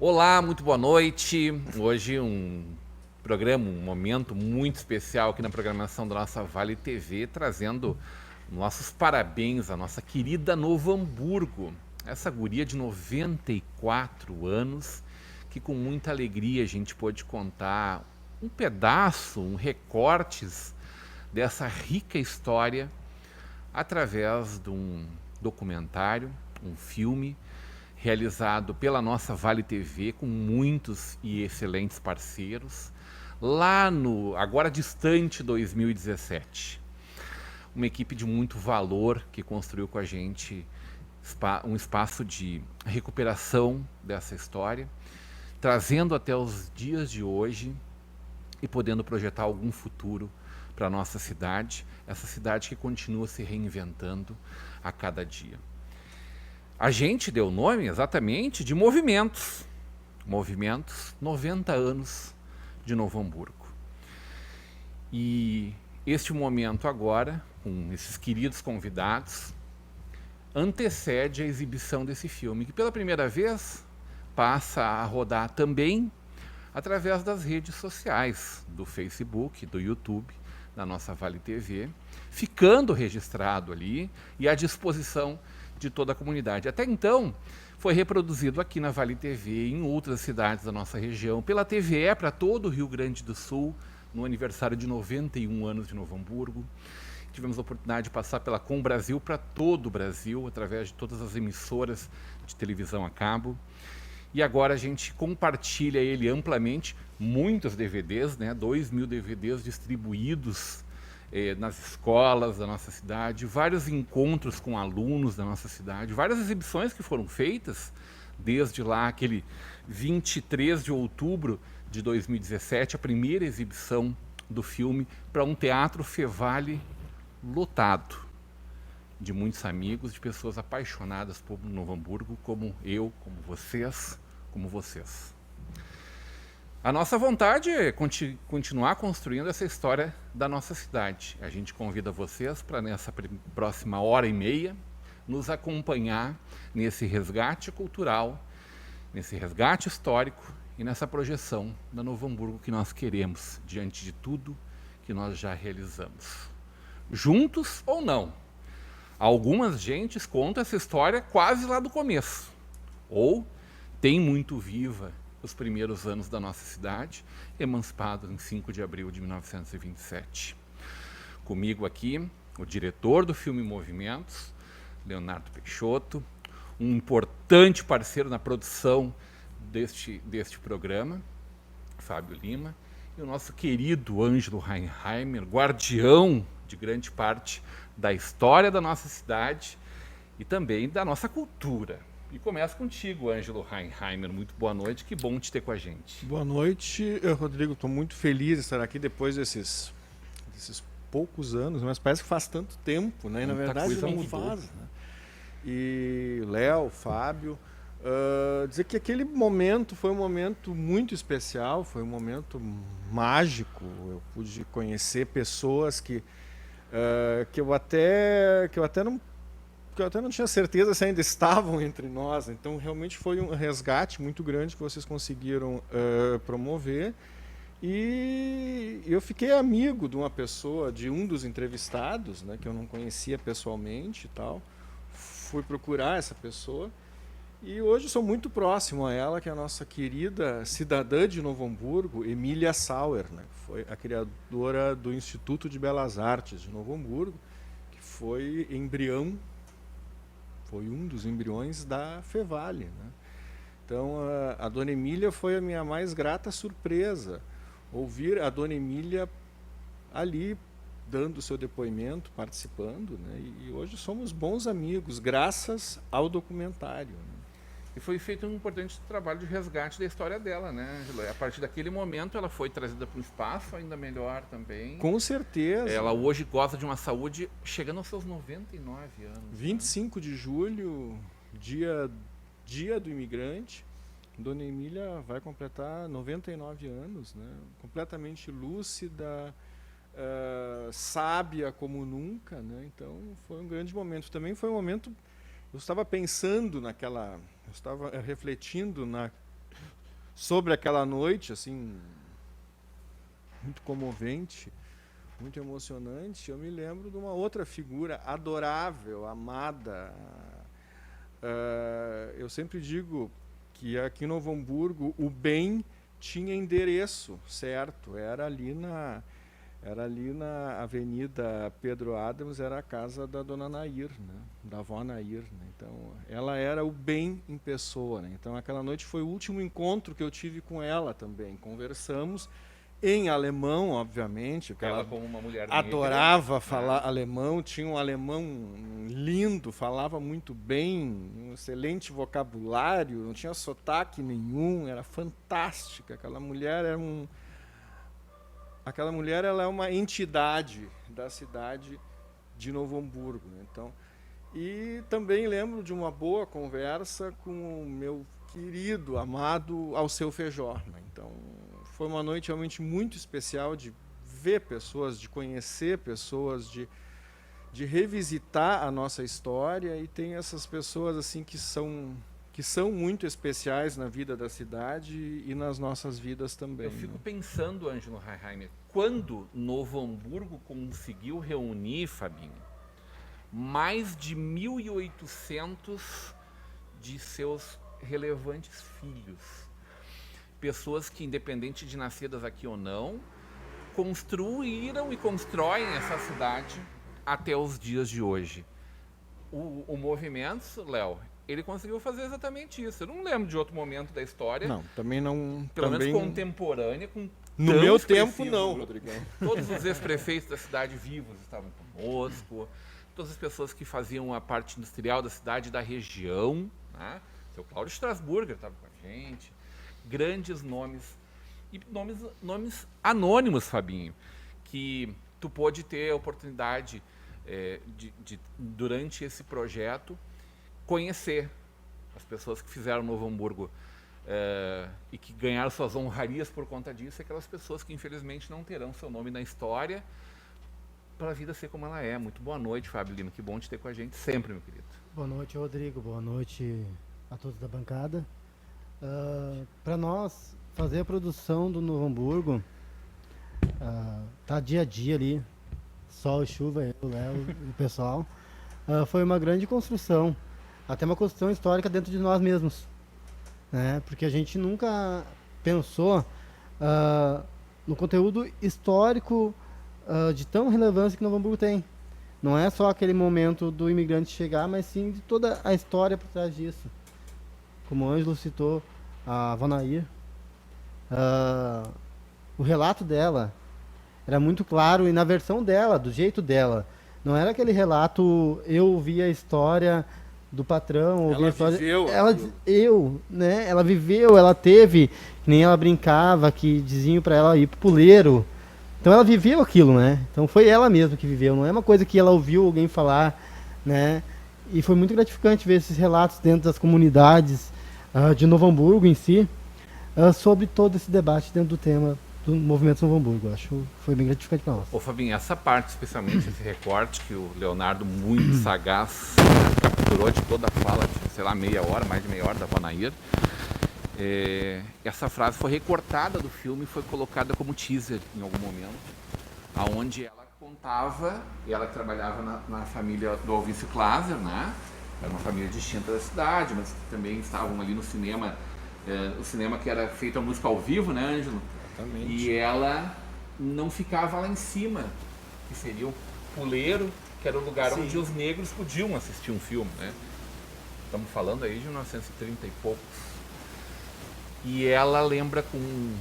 Olá, muito boa noite. Hoje um momento muito especial aqui na programação da nossa Vale TV, trazendo nossos parabéns à nossa querida Novo Hamburgo, essa guria de 94 anos, que com muita alegria a gente pôde contar um pedaço, recortes dessa rica história através de um documentário, um filme, realizado pela nossa Vale TV, com muitos e excelentes parceiros, lá no agora distante 2017. Uma equipe de muito valor que construiu com a gente um espaço de recuperação dessa história, trazendo até os dias de hoje e podendo projetar algum futuro para a nossa cidade, essa cidade que continua se reinventando a cada dia. A gente deu o nome exatamente de Movimentos. Movimentos 90 anos de Novo Hamburgo. E este momento agora, com esses queridos convidados, antecede a exibição desse filme, que pela primeira vez passa a rodar também através das redes sociais, do Facebook, do YouTube, da nossa Vale TV, ficando registrado ali e à disposição de toda a comunidade. Até então, foi reproduzido aqui na Vale TV, em outras cidades da nossa região, pela TVE para todo o Rio Grande do Sul, no aniversário de 91 anos de Novo Hamburgo. Tivemos a oportunidade de passar pela Com Brasil para todo o Brasil, através de todas as emissoras de televisão a cabo. E agora a gente compartilha ele amplamente, muitos DVDs, 2.000 DVDs distribuídos nas escolas da nossa cidade, vários encontros com alunos da nossa cidade, várias exibições que foram feitas desde lá, aquele 23 de outubro de 2017, a primeira exibição do filme para um teatro Fevale lotado, de muitos amigos, de pessoas apaixonadas por Novo Hamburgo, como eu, como vocês. A nossa vontade é continuar construindo essa história da nossa cidade. A gente convida vocês para, nessa próxima hora e meia, nos acompanhar nesse resgate cultural, nesse resgate histórico e nessa projeção da Novo Hamburgo que nós queremos, diante de tudo que nós já realizamos. Juntos ou não. Algumas gentes contam essa história quase lá do começo, ou tem muito viva os primeiros anos da nossa cidade, emancipados em 5 de abril de 1927. Comigo aqui, o diretor do filme Movimentos, Leonardo Peixoto, um importante parceiro na produção deste programa, Fábio Lima, e o nosso querido Ângelo Reinheimer, guardião de grande parte da história da nossa cidade e também da nossa cultura. E começa contigo, Ângelo Reinheimer. Muito boa noite, que bom te ter com a gente. Boa noite, Rodrigo. Estou muito feliz de estar aqui depois desses poucos anos, mas parece que faz tanto tempo, né? E na verdade não faz. Né? E Léo, Fábio, dizer que aquele momento foi um momento muito especial, foi um momento mágico. Eu pude conhecer pessoas que eu até não tinha certeza se ainda estavam entre nós. Então, realmente foi um resgate muito grande que vocês conseguiram promover. E eu fiquei amigo de uma pessoa, de um dos entrevistados, que eu não conhecia pessoalmente e tal. Fui procurar essa pessoa. E hoje sou muito próximo a ela, que é a nossa querida cidadã de Novo Hamburgo, Emília Sauer, que foi a criadora do Instituto de Belas Artes de Novo Hamburgo, que foi embrião. Foi um dos embriões da Fevale. Então, a Dona Emília foi a minha mais grata surpresa. Ouvir a Dona Emília ali, dando o seu depoimento, participando. E hoje somos bons amigos, graças ao documentário. E foi feito um importante trabalho de resgate da história dela, né, Angela? A partir daquele momento ela foi trazida para um espaço ainda melhor também. Com certeza. Ela hoje goza de uma saúde chegando aos seus 99 anos. 25 de julho, dia do imigrante, Dona Emília vai completar 99 anos, completamente lúcida, sábia como nunca. Então foi um grande momento. Também foi um momento... Eu estava pensando eu estava refletindo sobre aquela noite, assim, muito comovente, muito emocionante, eu me lembro de uma outra figura adorável, amada. Eu sempre digo que aqui em Novo Hamburgo o bem tinha endereço, certo? Era ali na Avenida Pedro Adams, era a casa da dona Nair, né? Da avó Nair. Né? Então, ela era o bem em pessoa. Né? Então, aquela noite foi o último encontro que eu tive com ela também. Conversamos em alemão, obviamente, porque ela como uma mulher adorava falar alemão, tinha um alemão lindo, falava muito bem, um excelente vocabulário, não tinha sotaque nenhum, era fantástica. Aquela mulher ela é uma entidade da cidade de Novo Hamburgo. Né? Então, e também lembro de uma boa conversa com o meu querido, amado Alceu Feijó. Né? Então, foi uma noite realmente muito especial de ver pessoas, de conhecer pessoas, de revisitar a nossa história, e tem essas pessoas assim que são muito especiais na vida da cidade e nas nossas vidas também. Eu fico pensando, Ângelo Haimer, quando Novo Hamburgo conseguiu reunir, Fabinho, mais de 1.800 de seus relevantes filhos. Pessoas que, independente de nascidas aqui ou não, construíram e constroem essa cidade até os dias de hoje. O movimento, Léo, ele conseguiu fazer exatamente isso. Eu não lembro de outro momento da história. Não, também não. Pelo menos contemporânea, com no meu tempo, não, Rodrigão. Todos os ex-prefeitos da cidade vivos estavam conosco, todas as pessoas que faziam a parte industrial da cidade e da região, né? Seu Cláudio Strasburger estava com a gente, grandes nomes, e nomes anônimos, Fabinho, que tu pôde ter a oportunidade durante esse projeto, conhecer as pessoas que fizeram Novo Hamburgo e que ganharam suas honrarias por conta disso, aquelas pessoas que infelizmente não terão seu nome na história para a vida ser como ela é. Muito boa noite, Fábio Lima, que bom te ter com a gente sempre, meu querido. Boa noite, Rodrigo, boa noite a todos da bancada. Para nós fazer a produção do Novo Hamburgo, tá dia a dia ali, sol e chuva, eu, Léo e o pessoal, foi uma grande construção, até uma construção histórica dentro de nós mesmos, né? Porque a gente nunca pensou no conteúdo histórico de tão relevância que Novo Hamburgo tem. Não é só aquele momento do imigrante chegar, mas sim de toda a história por trás disso. Como o Ângelo citou, a avó Nair, o relato dela era muito claro, e na versão dela, do jeito dela. Não era aquele relato, eu ouvi a história do patrão, ouvi a história... Ela viveu, ela teve, que nem ela brincava, que diziam para ela ir pro puleiro. Então ela viveu aquilo, né? Então foi ela mesma que viveu, não é uma coisa que ela ouviu alguém falar, né? E foi muito gratificante ver esses relatos dentro das comunidades de Novo Hamburgo em si, sobre todo esse debate dentro do tema do movimento Novo Hamburgo. Acho que foi bem gratificante para nós. Ô Fabinho, essa parte, especialmente esse recorte que o Leonardo, muito sagaz, capturou de toda a fala, de, sei lá, mais de meia hora da avó Nair. Essa frase foi recortada do filme e foi colocada como teaser em algum momento, aonde ela contava, e ela trabalhava na família do Alvício Klaser, né? Era uma família distinta da cidade, mas que também estavam ali no cinema, o cinema que era feito a música ao vivo, né, Ângelo? Exatamente. E ela não ficava lá em cima, que seria o puleiro, que era o lugar onde os negros podiam assistir um filme, né? Estamos falando aí de 1930 e poucos. E ela lembra com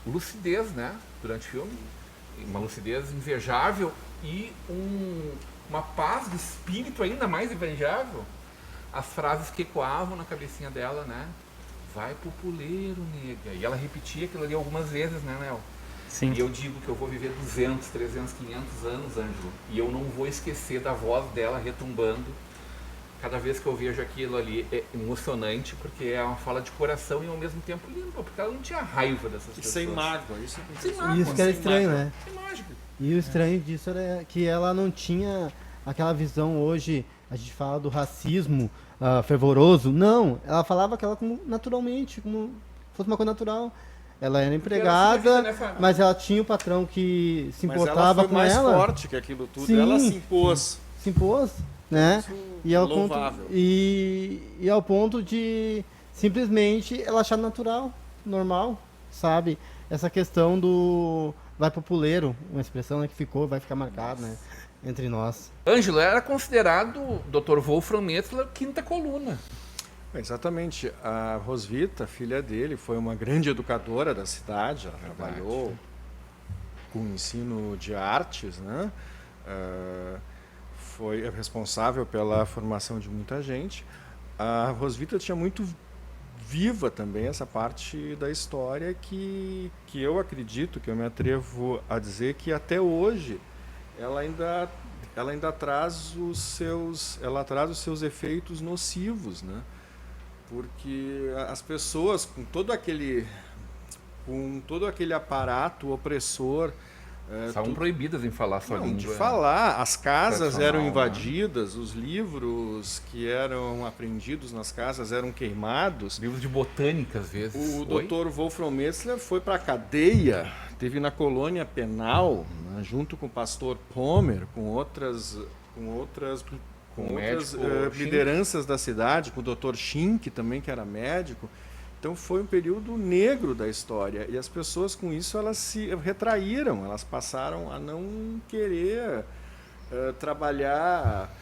lucidez, né, durante o filme, uma lucidez invejável e uma paz de espírito ainda mais invejável, as frases que ecoavam na cabecinha dela, né? Vai pro puleiro, nega. E ela repetia aquilo ali algumas vezes, né, Léo? Sim. E eu digo que eu vou viver 200, 300, 500 anos, Ângelo, e eu não vou esquecer da voz dela retumbando. Cada vez que eu vejo aquilo ali é emocionante, porque é uma fala de coração e ao mesmo tempo limpa, porque ela não tinha raiva dessas pessoas. Sem mágoa, isso Isso que era estranho, mágoa. né? Sem mágica. E o estranho disso era que ela não tinha aquela visão hoje, a gente fala do racismo, fervoroso. Não, ela falava aquela como naturalmente, como fosse uma coisa natural. Ela era empregada, mas ela tinha o patrão que se importava com ela. Mas ela foi mais forte que aquilo tudo. Sim, ela se impôs. Se impôs, né? E ao ponto, e ao ponto de simplesmente ela achar natural, normal, sabe? Essa questão do vai pro puleiro, uma expressão, né, que ficou, vai ficar marcado, né, entre nós. Ângelo era considerado Dr. Wolfram Metzler quinta coluna. Exatamente. A Roswitha, filha dele, foi uma grande educadora da cidade. Ela trabalhou com ensino de artes, né? Foi responsável pela formação de muita gente. A Roswitha tinha muito viva também essa parte da história que eu acredito, que eu me atrevo a dizer que até hoje ela ainda traz os seus efeitos nocivos, né? Porque as pessoas com todo aquele aparato opressor estavam proibidas em falar sua língua. De falar, as casas eram invadidas, os livros que eram apreendidos nas casas eram queimados. Livros de botânica, às vezes. O Dr. Wolfram Metzler foi para a cadeia, teve na colônia penal, né, junto com o pastor Pomer, com outras lideranças da cidade, com o Dr. Schink também, que era médico. Então foi um período negro da história e as pessoas com isso elas se retraíram, elas passaram a não querer trabalhar,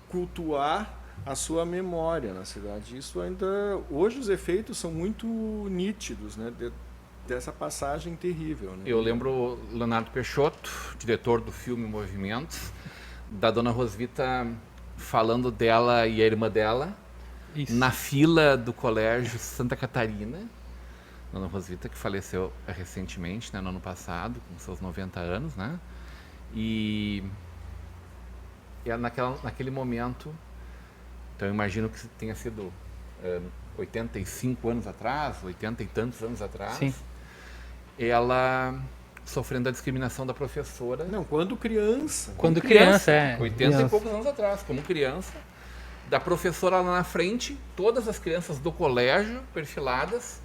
cultuar a sua memória na cidade. Isso ainda hoje os efeitos são muito nítidos, né, dessa passagem terrível, né? Eu lembro Leonardo Peixoto, diretor do filme Movimentos, da dona Roswitha falando dela e a irmã dela. Isso. Na fila do colégio Santa Catarina, dona Roswitha, que faleceu recentemente, né, no ano passado, com seus 90 anos, né? E naquele momento, então eu imagino que tenha sido 85 anos atrás, 80 e tantos anos atrás. Sim. Ela sofrendo a discriminação da professora. Não, quando criança. Quando criança, 80 e poucos anos atrás, como criança. Da professora lá na frente, todas as crianças do colégio perfiladas,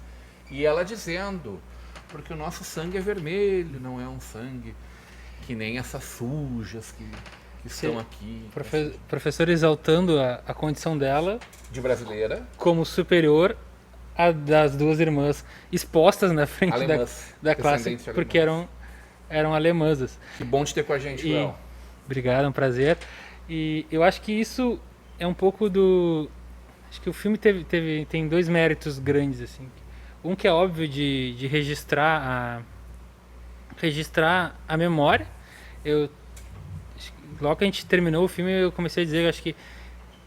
e ela dizendo, porque o nosso sangue é vermelho, não é um sangue que nem essas sujas que estão aqui. Professor exaltando a condição dela de brasileira como superior à das duas irmãs expostas na frente da classe, porque eram alemãs. Que bom te ter com a gente, Léo. Obrigado, é um prazer. E eu acho que isso é um pouco do... Acho que o filme tem dois méritos grandes, assim. Um que é óbvio de registrar a memória. Logo que a gente terminou o filme, eu comecei a dizer, eu acho que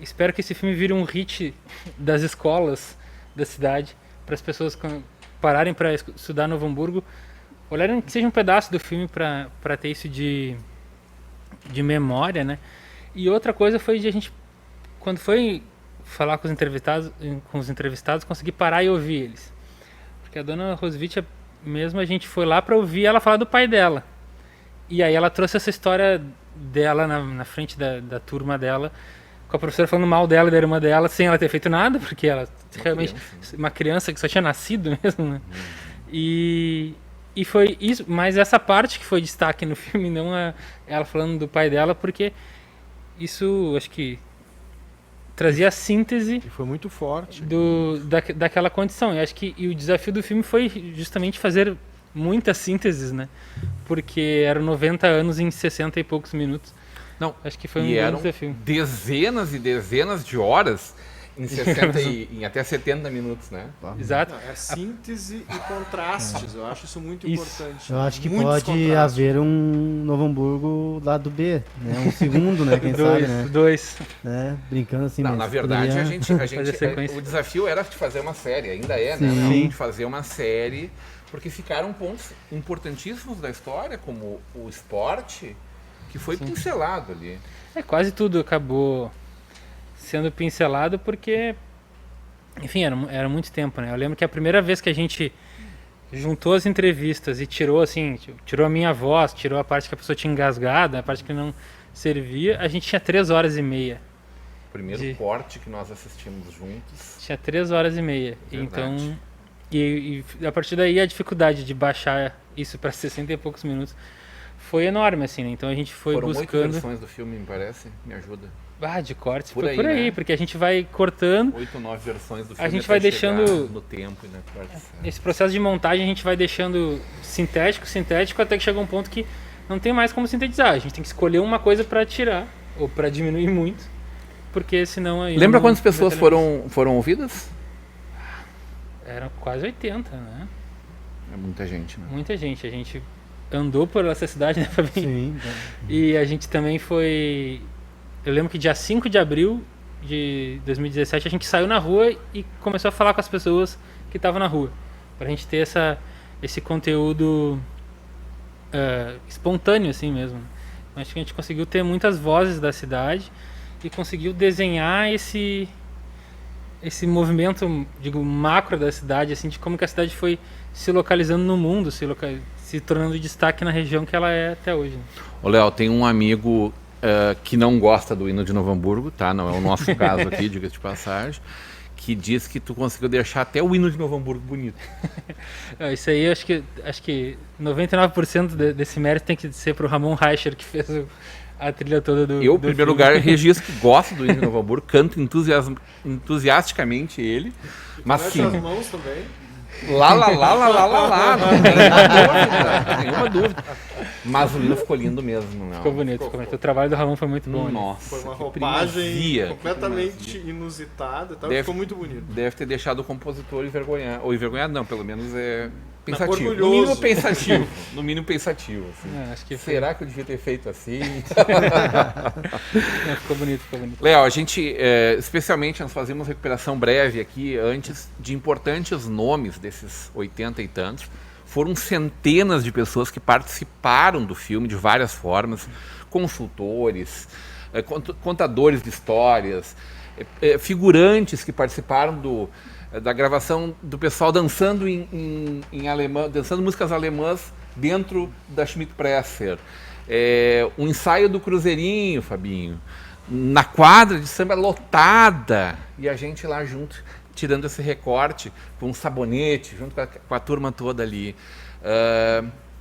espero que esse filme vire um hit das escolas da cidade, para as pessoas pararem para estudar Novo Hamburgo, olharem que seja um pedaço do filme para ter isso de memória, né? E outra coisa foi de a gente, quando foi falar com os entrevistados, conseguir parar e ouvir eles. Porque a dona Roswitha mesmo, a gente foi lá para ouvir ela falar do pai dela. E aí ela trouxe essa história dela na frente da turma dela, com a professora falando mal dela e da irmã dela, sem ela ter feito nada, porque ela realmente uma criança que só tinha nascido mesmo, né? E foi isso, mas essa parte que foi destaque no filme, não ela falando do pai dela, porque isso, acho que trazia a síntese. E foi muito forte. Daquela condição. Eu acho que o desafio do filme foi justamente fazer muitas sínteses, né? Porque eram 90 anos em 60 e poucos minutos. Não, acho que foi um grande desafio. Dezenas e dezenas de horas em 60 em até 70 minutos, né? Exato. Não, é síntese e contrastes. Eu acho isso muito importante. Eu acho que pode haver um Novo Hamburgo lado B, né? Um segundo, né? Quem sabe, né? Dois. Né? Brincando assim. Não, na verdade, o desafio era de fazer uma série, ainda é, né? Sim. De fazer uma série, porque ficaram pontos importantíssimos da história, como o esporte, que foi pincelado ali. Quase tudo acabou sendo pincelado porque, enfim, era muito tempo, né? Eu lembro que a primeira vez que a gente juntou as entrevistas e tirou a minha voz, tirou a parte que a pessoa tinha engasgado, a parte que não servia, a gente tinha 3 horas e meia. primeiro corte que nós assistimos juntos. Tinha 3h30. Então, e a partir daí a dificuldade de baixar isso para 60 e poucos minutos foi enorme, assim, né? Então a gente foi buscando... Foram 8 versões do filme, me parece. Me ajuda. De cortes, por aí, né? Porque a gente vai cortando... 8 ou 9 versões do filme. A gente vai deixando... no tempo e na corte. Esse processo de montagem a gente vai deixando sintético, até que chega um ponto que não tem mais como sintetizar. A gente tem que escolher uma coisa para tirar, ou para diminuir muito, porque senão... Aí lembra quantas pessoas foram ouvidas? Eram quase 80, né? É muita gente, né? Muita gente. A gente andou por essa cidade, né, Fabinho? Sim. E a gente também foi... Eu lembro que dia 5 de abril de 2017 a gente saiu na rua e começou a falar com as pessoas que estavam na rua. Pra gente ter esse conteúdo espontâneo, assim mesmo. Acho que a gente conseguiu ter muitas vozes da cidade e conseguiu desenhar esse movimento, digo, macro da cidade, assim, de como que a cidade foi se localizando no mundo, se tornando destaque na região que ela é até hoje. Né? Ô, Léo, tem um amigo que não gosta do hino de Novo Hamburgo, tá? Não é o nosso caso aqui, diga-se de passagem, que diz que tu conseguiu deixar até o hino de Novo Hamburgo bonito. Isso aí, acho que 99% desse mérito tem que ser pro Ramon Reicher, que fez a trilha toda do Eu, em primeiro lugar, registro que gosto do hino de Novo Hamburgo, canto entusiasticamente ele, mas sim... as mãos também. Lá, não tem nenhuma dúvida. Mas o hino ficou lindo mesmo, não. Ficou bonito. O trabalho do Ramon foi muito bom. Nossa, foi uma roupagem completamente inusitada, tá? Ficou muito bonito. Deve ter deixado o compositor envergonhado não, pelo menos pensativo. Orgulhoso. No mínimo pensativo. Assim. Acho que será que eu devia ter feito assim? Ficou bonito. Léo, a gente, especialmente, nós fazemos recuperação breve aqui, antes de importantes nomes desses 80 e tantos. Foram centenas de pessoas que participaram do filme de várias formas, consultores, contadores de histórias, figurantes que participaram da gravação do pessoal dançando em alemão, dançando músicas alemãs dentro da Schmidt-Presser. Um ensaio do Cruzeirinho, Fabinho, na quadra de samba lotada, e a gente lá junto, tirando esse recorte com um sabonete, junto com a turma toda ali.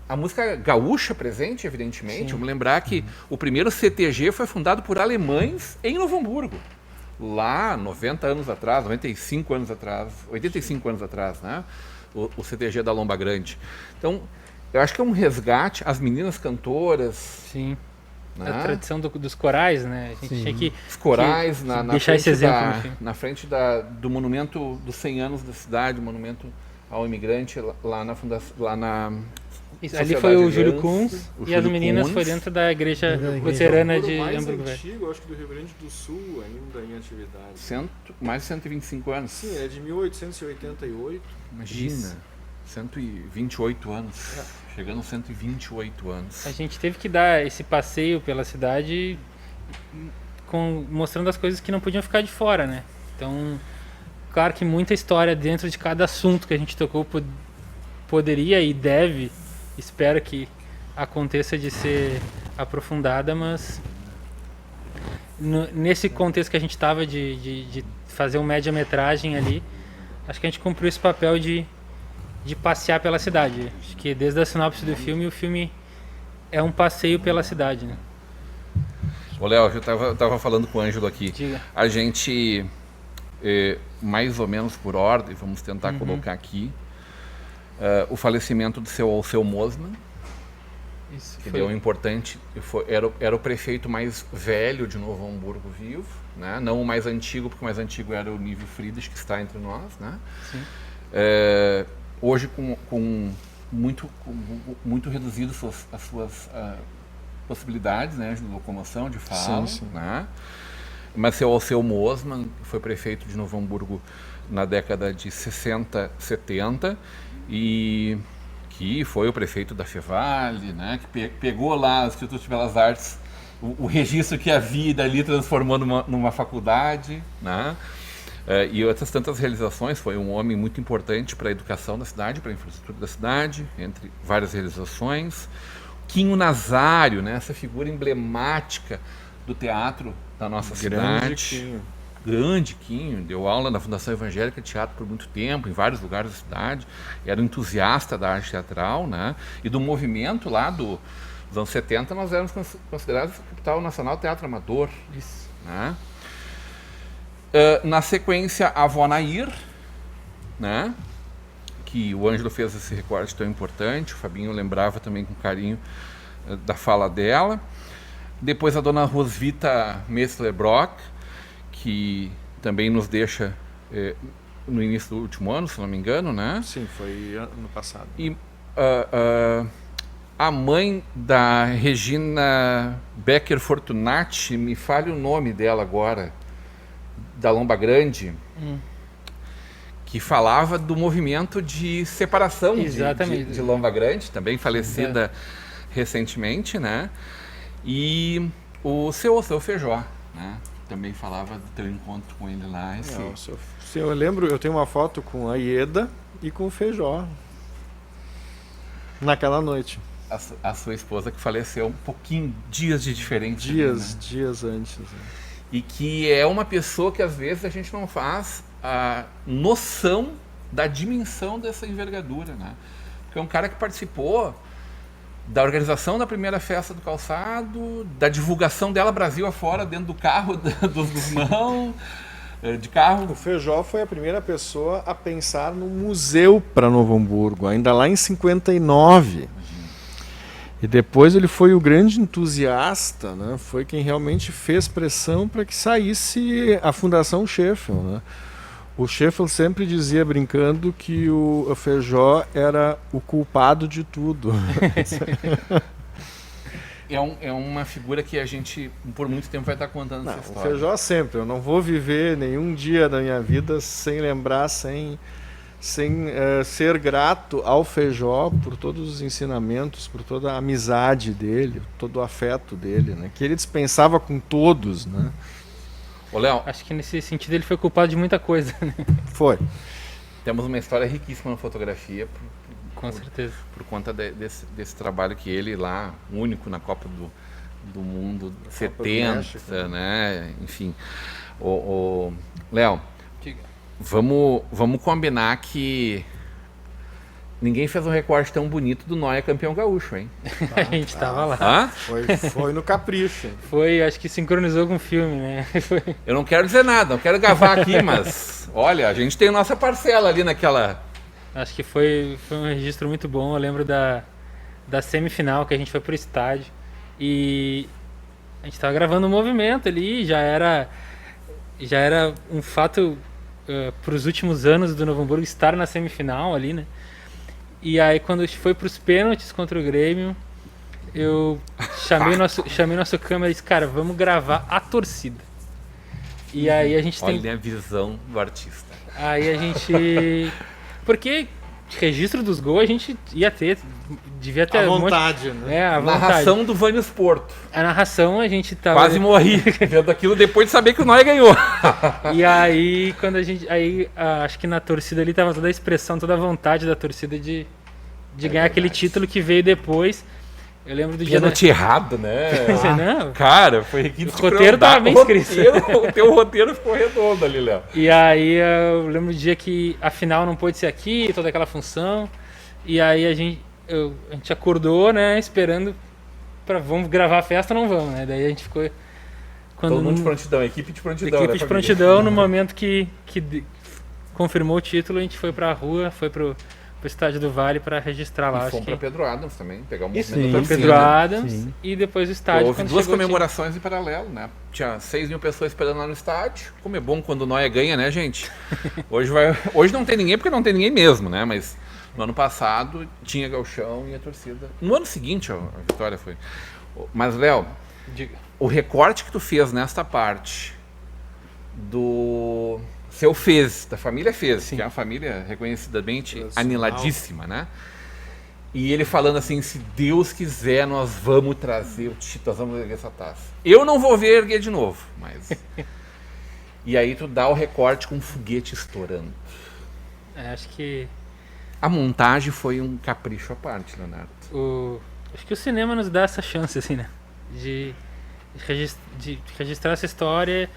A música gaúcha presente, evidentemente. Vamos lembrar que o primeiro CTG foi fundado por alemães em Novo Hamburgo. Lá, 90 anos atrás, 95 anos atrás, 85 anos atrás, né? O CTG da Lomba Grande. Então, eu acho que é um resgate. As meninas cantoras... Sim. Né? A tradição dos corais, né? A gente tinha que... Os corais na deixar esse exemplo na frente do monumento dos 100 anos da cidade, o monumento ao imigrante, lá na fundação... Ali foi o Júlio Kunz e as meninas foi dentro da igreja luterana de Hamburgo Velho. Antigo, acho que do Rio Grande do Sul ainda em atividade. Mais de 125 anos. Sim, é de 1888. Imagina, isso. 128 anos. Chegando aos 128 anos. A gente teve que dar esse passeio pela cidade mostrando as coisas que não podiam ficar de fora, né? Então, claro que muita história dentro de cada assunto que a gente tocou poderia e deve, espero que aconteça de ser aprofundada, mas nesse contexto que a gente estava de fazer uma média-metragem ali, acho que a gente cumpriu esse papel de passear pela cidade. Acho que desde a sinopse do filme, o filme é um passeio pela cidade, né? Ô, Léo, eu tava falando com o Ângelo aqui. Diga. A gente, mais ou menos por ordem, vamos tentar colocar aqui, o falecimento do seu Alceu Mosman, que deu um importante, era o prefeito mais velho de Novo Hamburgo vivo, né? Não o mais antigo, porque o mais antigo era o Nívio Friedrich, que está entre nós, né? Sim. Hoje com muito reduzido as suas possibilidades, né, de locomoção, de fala, sim. Né? Mas seu Alceu Mosman foi prefeito de Novo Hamburgo na década de 60, 70 e que foi o prefeito da Fevale, né, que pegou lá o Instituto de Belas Artes, o registro que havia dali transformou numa faculdade, né? E outras tantas realizações. Foi um homem muito importante para a educação da cidade, para a infraestrutura da cidade, entre várias realizações. Quinho Nazário, né, essa figura emblemática do teatro da nossa Grande cidade. Quinho. Grande Quinho, deu aula na Fundação Evangélica de Teatro por muito tempo, em vários lugares da cidade, era um entusiasta da arte teatral, né? E do movimento lá dos anos 70, nós éramos considerados capital nacional teatro amador. Isso. Né? Na sequência, a avó Nair, né? Que o Ângelo fez esse recorte tão importante, o Fabinho lembrava também com carinho da fala dela. Depois a dona Rosvita Messler-Brock, que também nos deixa no início do último ano, se não me engano, né? Sim, foi ano passado. E a mãe da Regina Becker Fortunati, me falha o nome dela agora, da Lomba Grande, que falava do movimento de separação de Lomba Grande, também falecida recentemente, né? E o seu Feijó, né? Também falava do teu encontro com ele lá. Eu lembro, eu tenho uma foto com a Ieda e com o Feijó naquela noite. A sua esposa que faleceu um pouquinho, dias de diferença. Dias antes. Né? E que é uma pessoa que às vezes a gente não faz a noção da dimensão dessa envergadura, né? Porque é um cara que participou da organização da primeira festa do calçado, da divulgação dela Brasil afora, dentro do carro dos Guzmão, de carro. O Feijó foi a primeira pessoa a pensar no museu para Novo Hamburgo, ainda lá em 59. E depois ele foi o grande entusiasta, né? Foi quem realmente fez pressão para que saísse a Fundação Sheffield, né? O Sheffield sempre dizia, brincando, que o Feijó era o culpado de tudo. É uma figura que a gente, por muito tempo, vai estar contando essa história. O Feijó sempre. Eu não vou viver nenhum dia da minha vida sem lembrar, sem ser grato ao Feijó por todos os ensinamentos, por toda a amizade dele, todo o afeto dele, né? Que ele dispensava com todos, né? Ô, Léo, acho que nesse sentido ele foi culpado de muita coisa, né? Foi. Temos uma história riquíssima na fotografia com certeza. Por conta desse trabalho que ele lá, único na Copa do Mundo 70, México, né? Enfim. Léo, vamos combinar que ninguém fez um recorte tão bonito do Noia campeão gaúcho, hein? A gente tava lá. Foi no capricho. Foi, acho que sincronizou com o filme, né? Eu não quero dizer nada, não quero gravar aqui, mas olha, a gente tem nossa parcela ali naquela... Acho que foi um registro muito bom. Eu lembro da semifinal, que a gente foi pro estádio e a gente tava gravando um movimento ali, já era um fato para os últimos anos do Novo Hamburgo estar na semifinal ali, né? E aí quando a gente foi pros pênaltis contra o Grêmio, eu chamei nosso câmera e disse, cara, vamos gravar a torcida. E aí a gente Olha a visão do artista. Aí a gente... Porque registro dos gols a gente devia ter... À vontade, né? À narração vontade. Do Vânios Porto. A narração a gente tava... Quase morri vendo aquilo depois de saber que o Noia ganhou. E aí, quando a gente... acho que na torcida ali tava toda a expressão, toda a vontade da torcida de ganhar aquele título que veio depois. Eu lembro do dia Pênalti errado, né? Não. Cara, foi requinte. O roteiro tava bem escrito. O teu roteiro ficou redondo ali, Léo. E aí eu lembro do dia que a final não pôde ser aqui, toda aquela função. E aí a gente acordou, né, esperando para vamos gravar a festa ou não vamos, né? Daí a gente ficou... Todo mundo de prontidão, equipe de prontidão. Equipe de prontidão, no momento que confirmou o título, a gente foi pra rua, foi pro estádio do Vale para registrar lá. E fomos para Pedro Adams também, pegar um movimento da torcida, Pedro Adams e depois o estádio. Houve duas comemorações em paralelo, né? Tinha 6.000 pessoas esperando lá no estádio. Como é bom quando o Noia ganha, né, gente? Hoje não tem ninguém, porque não tem ninguém mesmo, né? Mas no ano passado tinha gauchão e a torcida. No ano seguinte a vitória foi. Mas, Léo, o recorte que tu fez nesta parte do... da família Fez, que é uma família reconhecidamente aniladíssima, né? E ele falando assim, se Deus quiser, nós vamos trazer o título, nós vamos erguer essa taça. Eu não vou ver erguer de novo, mas... E aí tu dá o recorte com um foguete estourando. Acho que... A montagem foi um capricho à parte, Leonardo. Acho que o cinema nos dá essa chance, assim, né? De de registrar essa história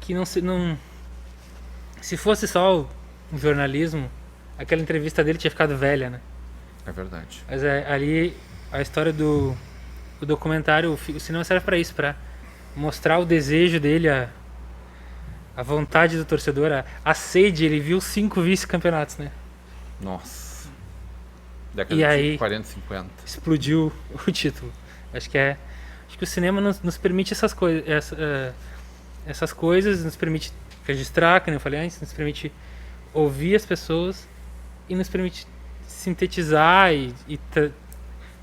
que não se fosse só um jornalismo, aquela entrevista dele tinha ficado velha, né? É verdade. Mas ali a história do documentário, o cinema serve para isso, para mostrar o desejo dele, a vontade do torcedor, a sede. Ele viu 5 vice-campeonatos, né? Nossa. Década E de aí 40, 50. explodiu o título. Acho que o cinema nos permite essas coisas, essas coisas, nos permite registrar, como eu falei antes, nos permite ouvir as pessoas e nos permite sintetizar e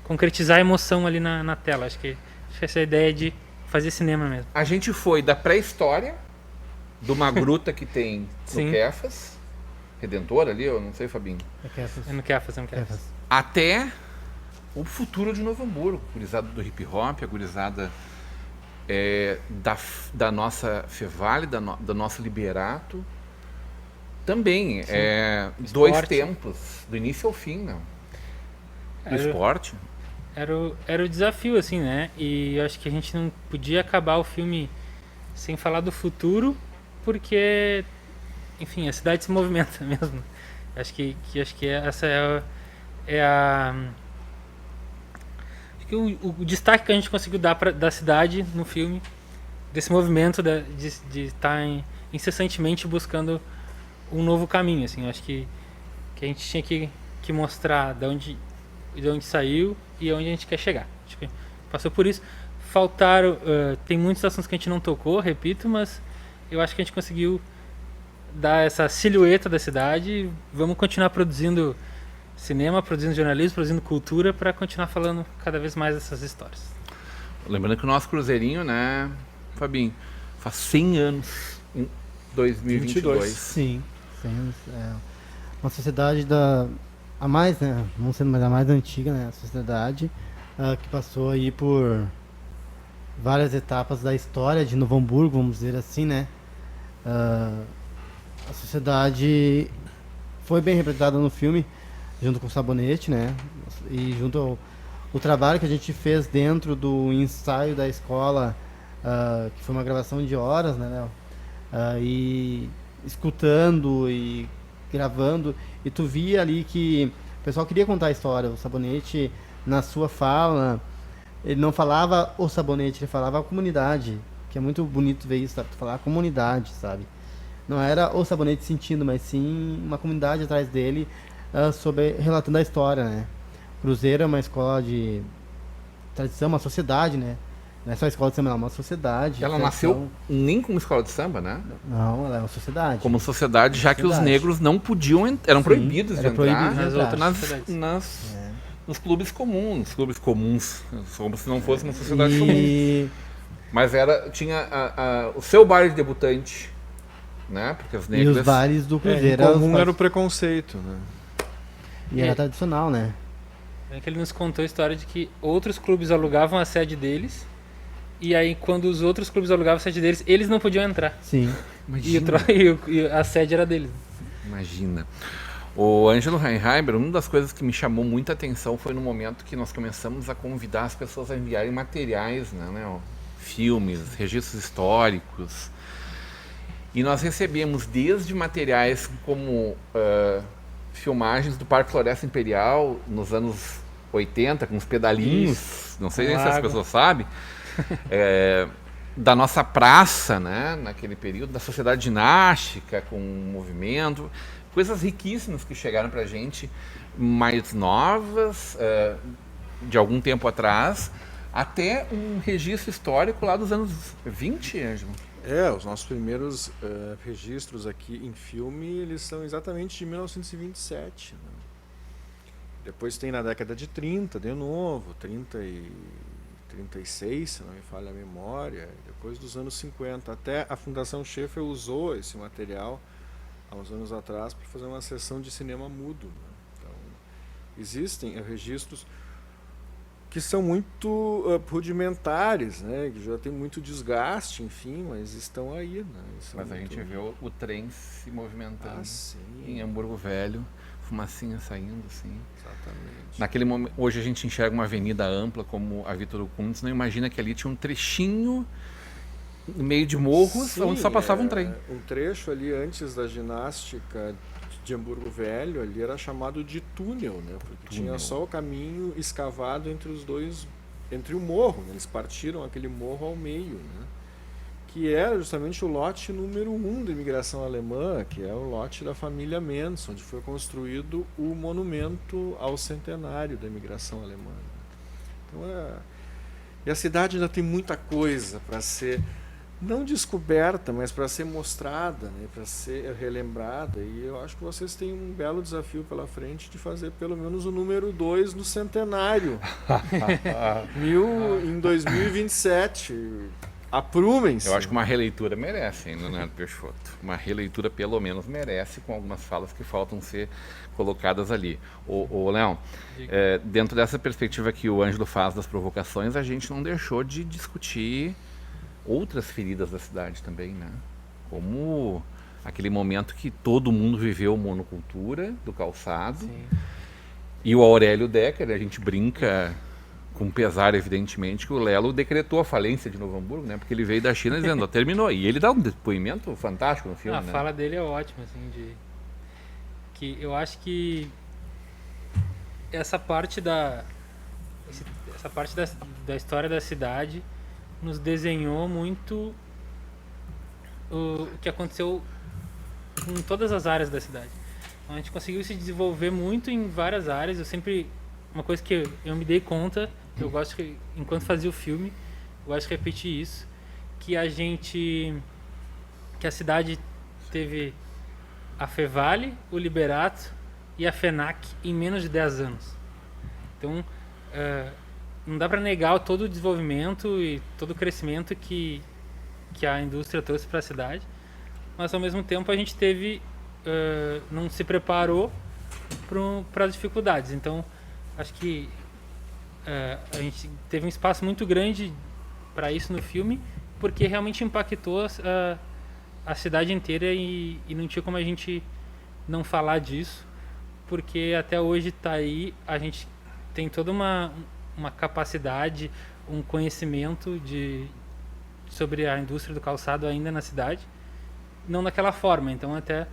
concretizar a emoção ali na tela. Acho que essa é a ideia de fazer cinema mesmo. A gente foi da pré-história, de uma gruta que tem no Sim. Kefas, Redentor ali, eu não sei, Fabinho, Eu não quero fazer, até o futuro de Novo Hamburgo, a gurizada do hip hop, a gurizada da nossa Fevale, da nossa Liberato. Também, dois Esporte. tempos, do início ao fim, não. Do Era- esporte. Era o desafio, assim, né? E eu acho que a gente não podia acabar o filme sem falar do futuro, porque, enfim, a cidade se movimenta mesmo. Acho que essa acho que o destaque que a gente conseguiu dar da cidade no filme, desse movimento de estar incessantemente buscando um novo caminho, assim. Acho que a gente tinha que mostrar de onde saiu e onde a gente quer chegar. Acho que passou por isso. Faltaram, tem muitos assuntos que a gente não tocou, repito, mas eu acho que a gente conseguiu dar essa silhueta da cidade. Vamos continuar produzindo cinema, produzindo jornalismo, produzindo cultura para continuar falando cada vez mais dessas histórias. Lembrando que o nosso cruzeirinho, né, Fabinho, faz 100 anos em 2022. Sim. É uma sociedade a mais, né? Não sendo mais a mais antiga, né? A sociedade que passou aí por várias etapas da história de Novo Hamburgo, vamos dizer assim, né? A sociedade foi bem representada no filme, junto com o Sabonete, né? E junto ao trabalho que a gente fez dentro do ensaio da escola, que foi uma gravação de horas, né, Léo? E escutando e gravando, e tu via ali que o pessoal queria contar a história. O Sabonete, na sua fala, ele não falava o Sabonete, ele falava a comunidade, que é muito bonito ver isso, sabe? Tu falar a comunidade, sabe? Não era o Sabonete sentindo, mas sim uma comunidade atrás dele, relatando a história, né? Cruzeiro é uma escola de tradição, uma sociedade, né? Não é só escola de samba, é uma sociedade. Ela nasceu nem como escola de samba, né? Não, ela é uma sociedade. Como sociedade, já que os Sociedade. negros não podiam, eram Sim, proibidos de era entrar proibido de Nas entrar. outras sociedades. nos clubes comuns, como se não fosse uma sociedade comum. E Mas tinha o seu baile de debutante, né? Porque os os negros bares do Em Cruzeiro comum os era o preconceito, né? e era tradicional, né? É que ele nos contou a história de que outros clubes alugavam a sede deles, e aí quando os outros clubes alugavam a sede deles, eles não podiam entrar. Sim. E a sede era deles. Imagina. O Ângelo Reinheimer, uma das coisas que me chamou muita atenção foi no momento que nós começamos a convidar as pessoas a enviarem materiais, né, filmes, registros históricos. E nós recebemos desde materiais como filmagens do Parque Floresta Imperial nos anos 80, com os pedalinhos, não sei nem se as pessoas sabem, da nossa praça, né, naquele período, da sociedade ginástica, com movimento, coisas riquíssimas que chegaram pra gente, mais novas, de algum tempo atrás, até um registro histórico lá dos anos 20, Ângelo. Os nossos primeiros registros aqui em filme, eles são exatamente de 1927. Né? Depois tem na década de 30, de novo, 30 e 36, se não me falha a memória. Depois dos anos 50. Até a Fundação Schaeffer usou esse material há uns anos atrás para fazer uma sessão de cinema mudo. Né? Então, existem registros que são muito rudimentares, né? Que já tem muito desgaste, enfim, mas estão aí. Né? Mas a gente vê o trem se movimentando sim. em Hamburgo Velho, fumacinha saindo, assim. Exatamente. Naquele momento, hoje a gente enxerga uma avenida ampla como a Vitor Kunz, não imagina que ali tinha um trechinho no meio de morros, Sim, onde só passava um trem. Um trecho ali antes da ginástica de Hamburgo Velho, ali era chamado de túnel, né? Porque tinha só o caminho escavado entre o morro, né? Eles partiram aquele morro ao meio, né? Que era justamente o lote número 1 da imigração alemã, que é o lote da família Mendes, onde foi construído o monumento ao centenário da imigração alemã. Então, e a cidade ainda tem muita coisa para ser, não descoberta, mas para ser mostrada, né, para ser relembrada. E eu acho que vocês têm um belo desafio pela frente de fazer pelo menos o número 2 no centenário. Em 2027. Aprumem-se. Eu acho que uma releitura merece, hein, Leonardo Peixoto. Uma releitura, pelo menos, merece, com algumas falas que faltam ser colocadas ali. Ô Léo, dentro dessa perspectiva que o Ângelo faz das provocações, a gente não deixou de discutir outras feridas da cidade também, né? Como aquele momento que todo mundo viveu monocultura do calçado. Sim. E o Aurélio Decker, a gente brinca com pesar, evidentemente, que o Lelo decretou a falência de Novo Hamburgo, né? Porque ele veio da China dizendo, terminou. E ele dá um depoimento fantástico no filme, A fala dele é ótima, assim, que eu acho que essa parte da história da cidade nos desenhou muito o que aconteceu em todas as áreas da cidade. Então, a gente conseguiu se desenvolver muito em várias áreas. Uma coisa que eu me dei conta, que eu gosto que, enquanto fazia o filme, eu gosto de repetir isso, que a cidade teve a Fevale, o Liberato e a FENAC em menos de 10 anos. Então, não dá para negar todo o desenvolvimento e todo o crescimento que a indústria trouxe para a cidade, mas ao mesmo tempo a gente não se preparou para as dificuldades. Então, acho que a gente teve um espaço muito grande para isso no filme, porque realmente impactou a cidade inteira e não tinha como a gente não falar disso, porque até hoje está aí, a gente tem toda uma capacidade, um conhecimento sobre a indústria do calçado ainda na cidade, não daquela forma. Então até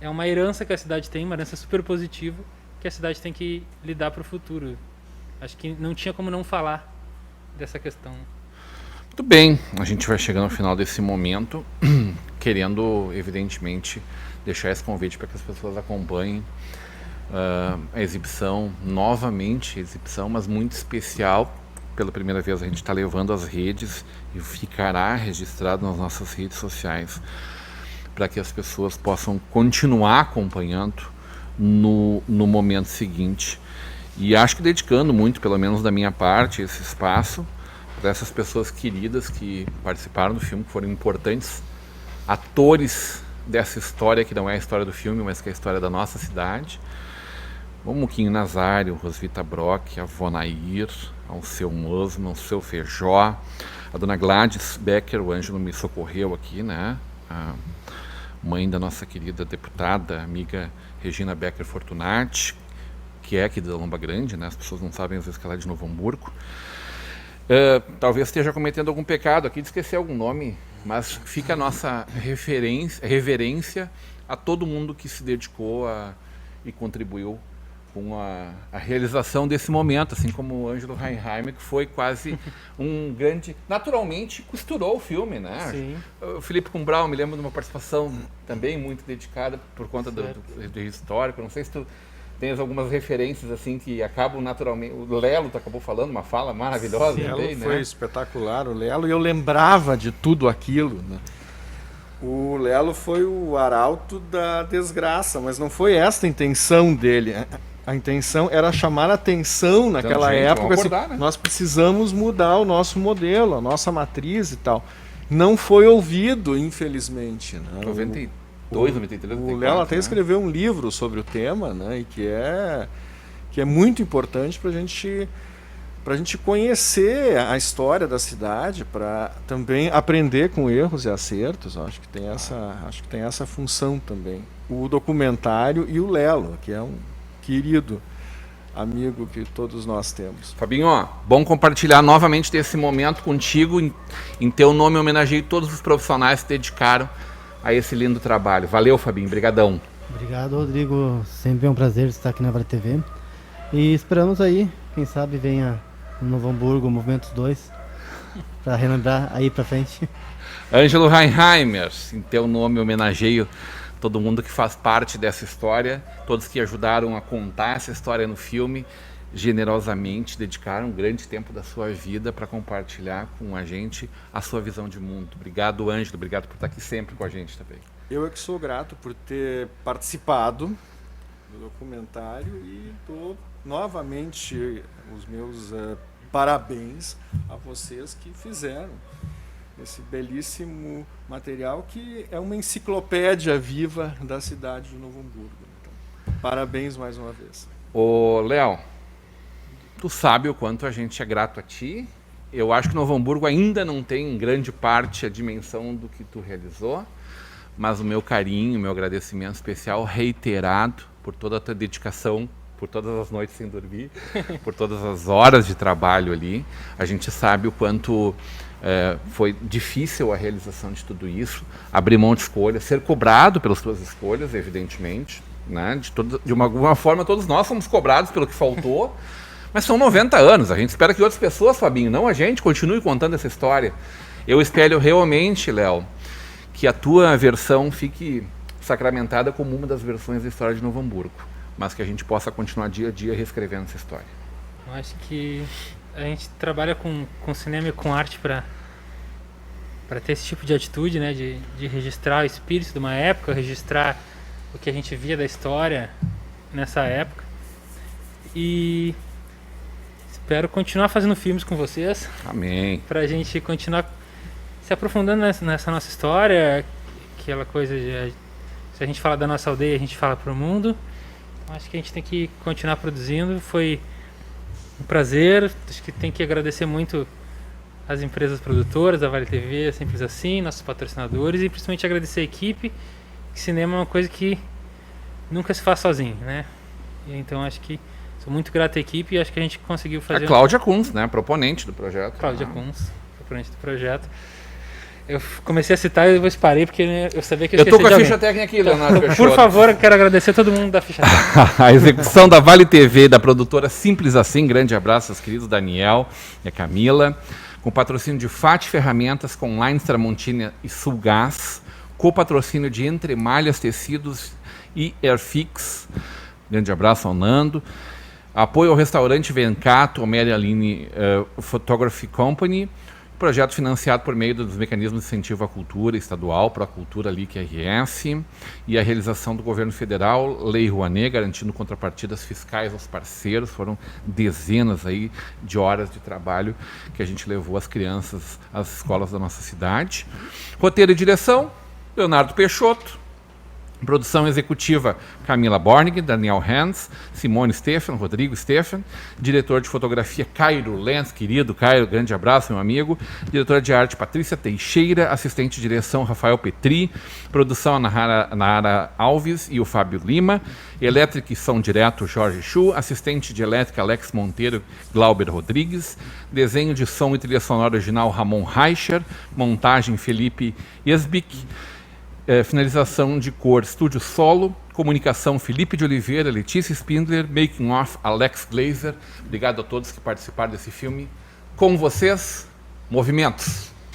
é uma herança que a cidade tem, uma herança super positiva que a cidade tem que lidar para o futuro. Acho que não tinha como não falar dessa questão. Muito bem, a gente vai chegando ao final desse momento, querendo, evidentemente, deixar esse convite para que as pessoas acompanhem a exibição, novamente exibição, mas muito especial. Pela primeira vez a gente está levando às redes e ficará registrado nas nossas redes sociais para que as pessoas possam continuar acompanhando no momento seguinte. E acho que dedicando muito, pelo menos da minha parte, esse espaço para essas pessoas queridas que participaram do filme, que foram importantes atores dessa história, que não é a história do filme, mas que é a história da nossa cidade. O Muquinho Nazário, Rosvita Brock, a Vonair, ao seu Mosman, ao seu Feijó, a dona Gladys Becker, o Ângelo me socorreu aqui, né? A mãe da nossa querida deputada, amiga Regina Becker Fortunati, que é aqui da Lomba Grande, né? As pessoas não sabem às vezes que ela é de Novo Hamburgo. Talvez esteja cometendo algum pecado aqui de esquecer algum nome, mas fica a nossa reverência a todo mundo que se dedicou e contribuiu com a realização desse momento, assim como o Ângelo Reinheimer, que foi quase um grande... Naturalmente, costurou o filme, né? Sim. O Felipe Cumbral, me lembro de uma participação também muito dedicada por conta do histórico. Não sei se tu tens algumas referências assim que acabam naturalmente... O Lelo tu acabou falando, uma fala maravilhosa. O Lelo também, foi né? espetacular, o Lelo, e eu lembrava de tudo aquilo, né? O Lelo foi o arauto da desgraça, mas não foi essa a intenção dele. A intenção era chamar a atenção naquela época. Acordar, assim, né? nós precisamos mudar o nosso modelo, a nossa matriz e tal. Não foi ouvido, infelizmente. Né? 92, 93, o Léo até escreveu um livro sobre o tema, né? E que é muito importante para a gente conhecer a história da cidade, para também aprender com erros e acertos. Acho que tem essa função também. O documentário e o Lelo, que é um querido amigo que todos nós temos. Fabinho, ó, bom compartilhar novamente desse momento contigo. Em teu nome, eu homenageei todos os profissionais que se dedicaram a esse lindo trabalho. Valeu, Fabinho. Brigadão. Obrigado, Rodrigo. Sempre é um prazer estar aqui na Vale TV. E esperamos aí, quem sabe venha no Novo Hamburgo, Movimentos 2, para relembrar aí para frente. Ângelo Reinheimer, em teu nome, eu homenageio todo mundo que faz parte dessa história, todos que ajudaram a contar essa história no filme, generosamente dedicaram um grande tempo da sua vida para compartilhar com a gente a sua visão de mundo. Obrigado, Ângelo, obrigado por estar aqui sempre com a gente também. Eu é que sou grato por ter participado do documentário e dou novamente os meus parabéns a vocês que fizeram esse belíssimo material que é uma enciclopédia viva da cidade de Novo Hamburgo. Então, parabéns mais uma vez. Ô, Léo, tu sabe o quanto a gente é grato a ti. Eu acho que Novo Hamburgo ainda não tem em grande parte a dimensão do que tu realizou, mas o meu carinho, o meu agradecimento especial reiterado por toda a tua dedicação, por todas as noites sem dormir, por todas as horas de trabalho ali. A gente sabe o quanto foi difícil a realização de tudo isso, abrir mão de escolhas, ser cobrado pelas tuas escolhas, evidentemente, né? De alguma forma todos nós somos cobrados pelo que faltou, mas são 90 anos, a gente espera que outras pessoas, Fabinho, não a gente, continue contando essa história. Eu espero realmente, Léo, que a tua versão fique sacramentada como uma das versões da história de Novo Hamburgo, mas que a gente possa continuar dia a dia reescrevendo essa história. Eu acho que a gente trabalha com cinema e com arte para ter esse tipo de atitude, né, de registrar o espírito de uma época, registrar o que a gente via da história nessa época. E espero continuar fazendo filmes com vocês. Amém. Para a gente continuar se aprofundando nessa nossa história, aquela coisa de se a gente fala da nossa aldeia, a gente fala para o mundo. Acho que a gente tem que continuar produzindo. Foi um prazer. Acho que tem que agradecer muito as empresas produtoras, a Vale TV, Simples Assim, nossos patrocinadores e principalmente agradecer a equipe. Que cinema é uma coisa que nunca se faz sozinho, né? E então acho que sou muito grato à equipe e acho que a gente conseguiu fazer. A Cláudia Kunz, né? Proponente do projeto. Cláudia Kunz, proponente do projeto. Eu comecei a citar e depois parei porque eu sabia que eu tô com a de ficha técnica aqui, Leonardo Peixoto. Por favor, eu quero agradecer a todo mundo da ficha técnica. A execução da Vale TV, da produtora Simples Assim. Grande abraço aos queridos Daniel e a Camila. Com patrocínio de FAT Ferramentas, com Lines Tramontina e Sulgás. Co-patrocínio de Entre Malhas Tecidos e Airfix. Grande abraço ao Nando. Apoio ao restaurante Vencato, Mary Aline Photography Company. Projeto financiado por meio dos mecanismos de incentivo à cultura estadual, Procultura, LIC RS, e a realização do governo federal, Lei Rouanet, garantindo contrapartidas fiscais aos parceiros. Foram dezenas aí de horas de trabalho que a gente levou as crianças às escolas da nossa cidade. Roteiro e direção, Leonardo Peixoto. Produção executiva, Camila Bornig, Daniel Hans, Simone Stephan, Rodrigo Stephan. Diretor de fotografia, Cairo Lenz, querido Cairo, grande abraço, meu amigo. Diretora de arte, Patrícia Teixeira. Assistente de direção, Rafael Petri. Produção, Nara Alves e o Fábio Lima. Elétrica e som direto, Jorge Chu. Assistente de elétrica, Alex Monteiro, Glauber Rodrigues. Desenho de som e trilha sonora original, Ramon Reicher. Montagem, Felipe Esbic. Finalização de cor, Estúdio Solo. Comunicação, Felipe de Oliveira, Letícia Spindler. Making Off, Alex Glazer. Obrigado a todos que participaram desse filme. Com vocês, movimentos.